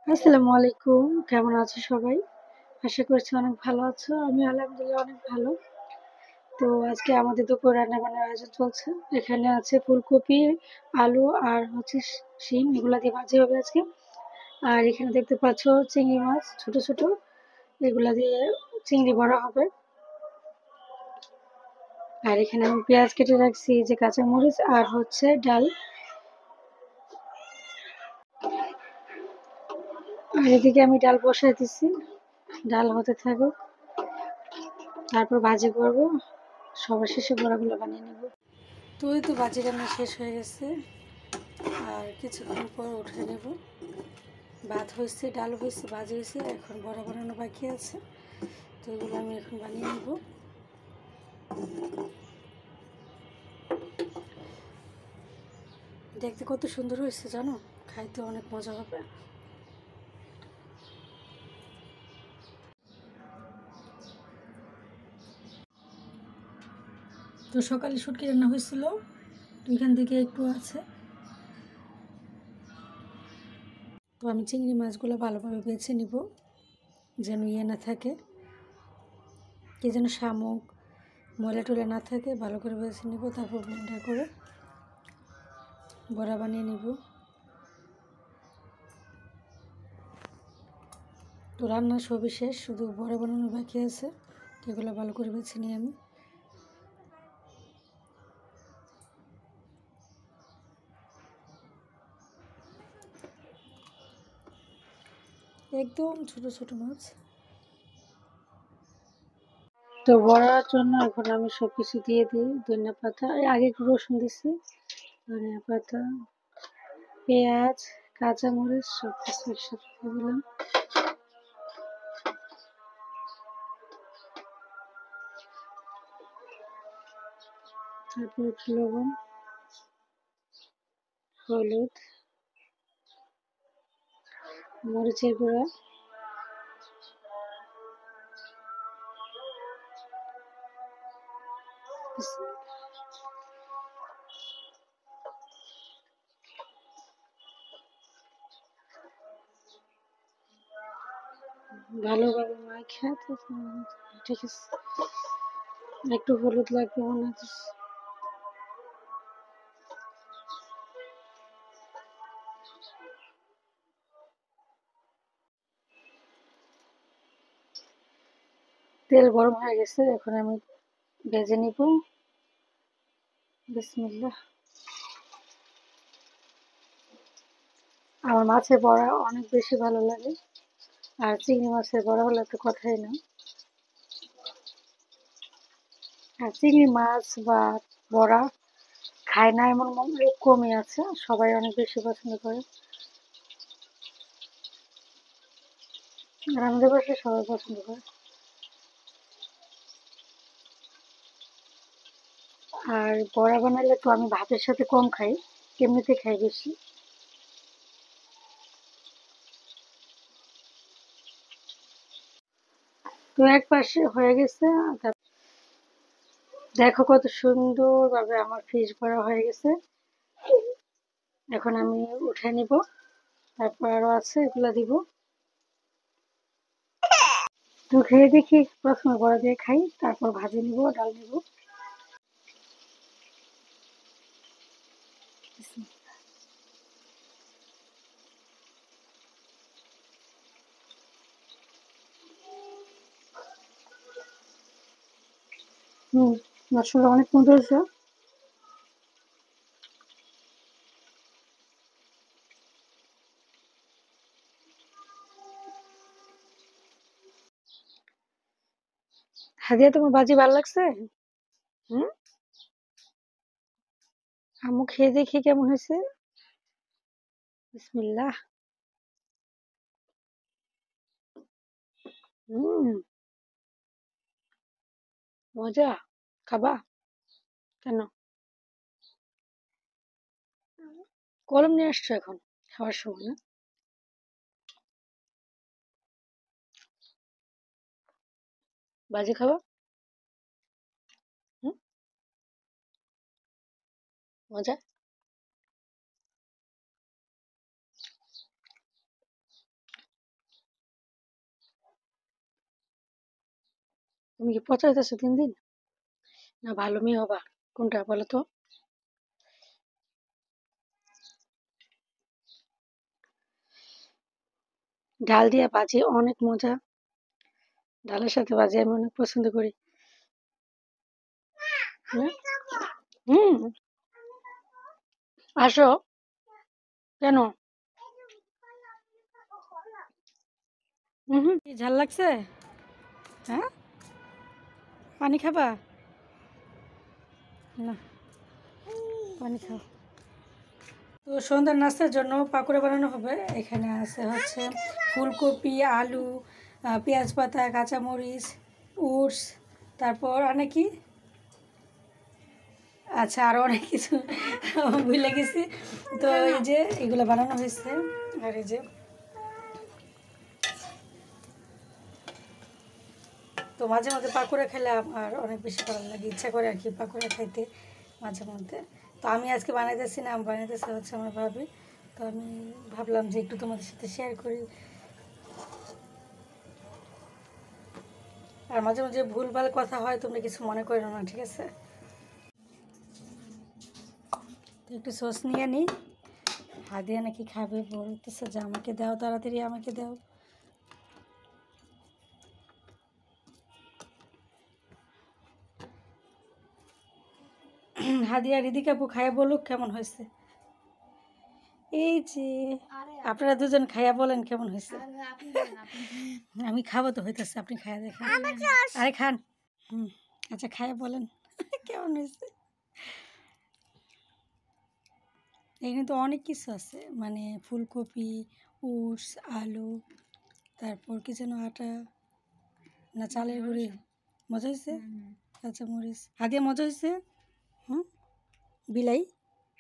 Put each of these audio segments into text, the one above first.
আসসালামু আলাইকুম। কেমন আছো সবাই? আশা করছি অনেক ভালো আছো। আমি আলহামদুলিল্লাহ অনেক ভালো। তো আজকে আমাদের দুপুর রান্নাবান্নার আয়োজন চলছে। এখানে আছে ফুলকপি, আলু আর হচ্ছে শিম এগুলা দিয়ে ভাজি হবে আজকে। আর এখানে দেখতে পাচ্ছ চিংড়ি মাছ ছোট ছোট এগুলা দিয়ে চিংড়ি বড়া হবে। আর এখানে আমি পেঁয়াজ কেটে রাখছি যে কাঁচামরিচ আর হচ্ছে ডাল। আর এদিকে আমি ডাল বসাই দিছি। ডাল হতে থাকুক। তারপর ভাজি করব। সবার শেষে বড়াগুলো বানিয়ে নেব। তো এই তো ভাজি রান্না শেষ হয়ে গেছে আর কিছুক্ষণ পর উঠে নেব। ভাত হয়েছে, ডাল হয়েছে, ভাজি হয়েছে, এখন বড়া বানানো বাকি আছে। তো এগুলো আমি এখন বানিয়ে নেব। দেখতে কত সুন্দর হয়েছে জানো, খাইতে অনেক মজা হবে। তো সকালে শুটকি রান্না হয়েছিল, ওইখান থেকে একটু আছে। তো আমি চিংড়ি মাছগুলো ভালোভাবে বেছে নিব, যেন না থাকে, কি যেন শামুক ময়লা টলা না থাকে। ভালো করে বেছে নিব, তারপর ব্লেন্ডার করে বড়া বানিয়ে নিব। তো রান্না সবই শেষ, শুধু বড়া বানানো বাকি আছে। এগুলো ভালো করে বেছে নিই আমি। একদম ছোট ছোট মাছ। তো বড়ার জন্য এখন আমি সব কিছু দিয়ে দিই। ধনিয়া পাতা, আগে একটু রসুন দিছি, ধনিয়া পাতা, পেঁয়াজ, কাঁচামরিচ সব কিছু একসাথে দিয়ে দিলাম। তারপর একটু লবণ, হলুদ, মরিচের গুঁড়া, ভালোভাবে মাখিয়ে। ঠিক আছে, একটু হলুদ লাগবে মনে হচ্ছে। তেল গরম হয়ে গেছে, এখন আমি ভেজে নিব। বিসমিল্লাহ। আমার মাছের বড়া অনেক বেশি ভালো লাগে, আর চিংড়ি মাছের বড়া হলে তো কথাই না। আর চিংড়ি মাছ বা বড়া খায় না এমন লোক কমই আছে, সবাই অনেক বেশি পছন্দ করে। আর আমাদের বাসায় সবাই পছন্দ করে। আর বড়া বানালে তো আমি ভাতের সাথে কম খাই, এমনিতে খাই বেশি। তো এক পাশে হয়ে গেছে। দেখো কত সুন্দর ভাবে আমার ফিশ ভরা হয়ে গেছে। এখন আমি উঠে নিব, তারপর আরো আছে এগুলা দিব। তো খেয়ে দেখি, প্রথমে বড়া দিয়ে খাই, তারপর ভাজি নিব, ডাল নিব। হম, মশলা অনেক সুন্দর হয়েছে। হাদিয়া, তোমার ভাজি ভালো লাগছে? হুম, আম্মু খেয়ে দেখি কেমন হয়েছে। বিসমিল্লাহ। হুম, মজা। খাবা? কেন? কলম নিয়ে আসছো এখন খাওয়ার সময় না? ভাজি খাবা? হুম, মজা। তুমি কি পচা হইতেছো দিন দিন, না ভালো মেয়ে হবা? কোনটা বলো তো? ডাল দিয়ে ভাজি অনেক মজা। ডালের সাথে ভাজি আমি অনেক পছন্দ করি। হুম হুম, আসো। কেন? হুম, কি ঝাল লাগছে? হ্যাঁ, পানি খাবা? না, পানি খাও। তো সন্ধ্যার নাস্তার জন্য পাকোড়া বানানো হবে। এখানে আছে হচ্ছে ফুলকপি, আলু, পেঁয়াজ পাতা, কাঁচামরিচ, ওটস, তারপর অনেক কি, আচ্ছা আরও অনেক কিছু ভুলে গেছি। তো এই যে এগুলো বানানো হয়েছে। আর এই যে, তো মাঝে মাঝে পাকোড়া খেলে আমার অনেক বেশি ভালো লাগে, ইচ্ছা করে আর কি পাকোড়া খাইতে মাঝে মধ্যে। তো আমি আজকে বানাইতেছি না, আমি বানাইতেছি হচ্ছে আমার ভাবি। তো আমি ভাবলাম যে একটু তোমাদের সাথে শেয়ার করি। আর মাঝে মাঝে ভুলভাল কথা হয়, তোমরা কিছু মনে করো না, ঠিক আছে? তো একটু সস নিয়ে নিই। হাদিয়া নাকি খাবে, বলতেছে যে আমাকে দাও, তাড়াতাড়ি আমাকে দাও। হাদিয়া রিদিকা আপু খাইয়া বলুক কেমন হয়েছে। এই যে আপনারা দুজন খাইয়া বলেন কেমন হয়েছে। আমি খাবো তো, হইতেছে, আপনি খাইয়া দেখেন। আরে খান। হুম, আচ্ছা খাইয়া বলেন কেমন হয়েছে। এখানে তো অনেক কিছু আছে, মানে ফুলকপি, ওটস, আলু, তারপর কি যেন আটা না চালের গুঁড়ি। মজা হয়েছে? কাঁচামরিচ। হাদিয়া মজা হয়েছে? হুম, বিলাই।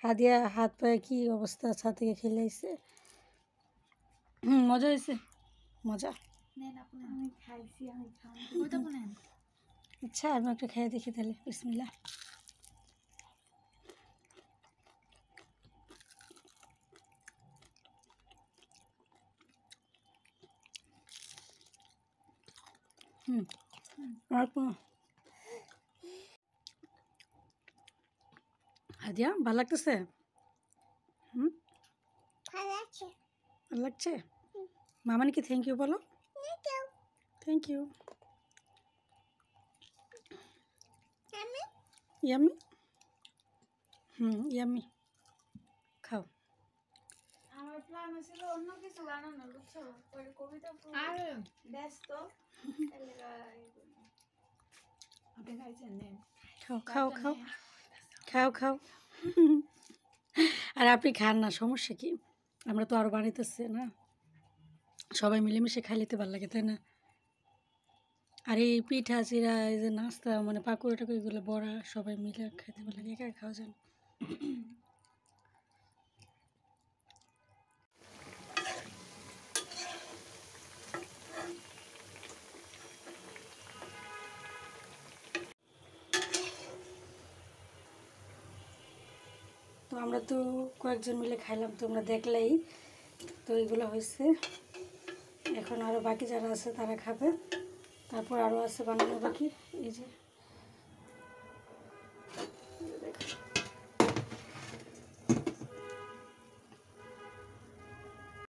হাদিয়া হাত পায়ে কি অবস্থা, ছাদ থেকে খেলে আসছে। মজা হয়েছে, মজা। আচ্ছা আমি একটা খেয়ে দেখি তাহলে, বিসমিল্লাহ। আর কোনো হাদিয়া ভালো লাগতেছে? হুম, ভালো লাগছে। মামানিকে থ্যাংক ইউ বলো। Thank you. ইয়ামি। ইয়ামি, খাও। আমার প্ল্যান ছিল অন্য কিছু বানানোর, বুঝছো? পরে কবিতা ব্যস্ত। খাও খাও খাও খাও খাও। আর আপনি খান না, সমস্যা কি? আমরা তো আরও বানাইতেছি না, সবাই মিলেমিশে খাইতে ভালো লাগে, তাই না? আর এই পিঠা চিরা, এই যে নাস্তা, মানে পাকুড়া টাকুড়ি, এগুলো বড়া, সবাই মিলে খাইতে ভালো লাগে, একা খাওয়া যায় না। তো আমরা তো কয়েকজন মিলে খাইলাম, তোমরা দেখলেই। তো এগুলো হয়েছে, এখন আরও বাকি যারা আছে তারা খাবে, তারপর আরও আছে বানানো বাকি। এই যে